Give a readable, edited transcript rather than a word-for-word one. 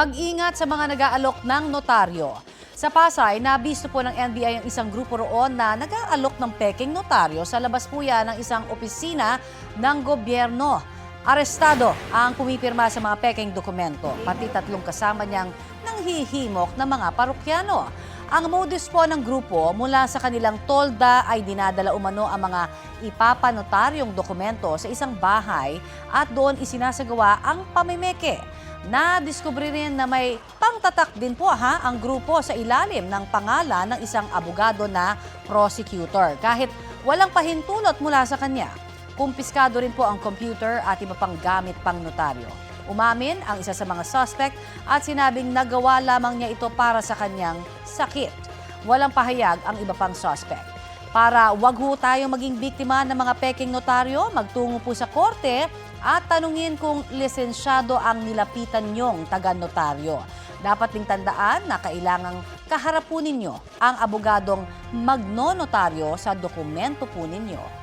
Mag-ingat sa mga nag-aalok ng notaryo. Sa Pasay, nabisto po ng NBI ang isang grupo roon na nag-aalok ng peking notaryo sa labas po yan ng isang opisina ng gobyerno. Arestado ang pumipirma sa mga peking dokumento, pati 3 kasama niyang nanghihimok na mga parokyano. Ang modus po ng grupo mula sa kanilang tolda ay dinadala umano ang mga ipapanotaryong dokumento sa isang bahay at doon isinasagawa ang pamimeke. Na-discover rin na may pangtatak din po ang grupo sa ilalim ng pangalan ng isang abogado na prosecutor. Kahit walang pahintulot mula sa kanya, kumpiskado rin po ang computer at iba pang gamit pang notaryo. Umamin ang isa sa mga suspect at sinabing nagawa lamang niya ito para sa kanyang sakit. Walang pahayag ang iba pang suspect. Para wag ho tayong maging biktima ng mga peking notaryo, magtungo po sa korte at tanungin kung lisensyado ang nilapitan niyong taga-notaryo. Dapat ding tandaan na kailangang kaharap po ninyo ang abogadong magnonotaryo sa dokumento po ninyo.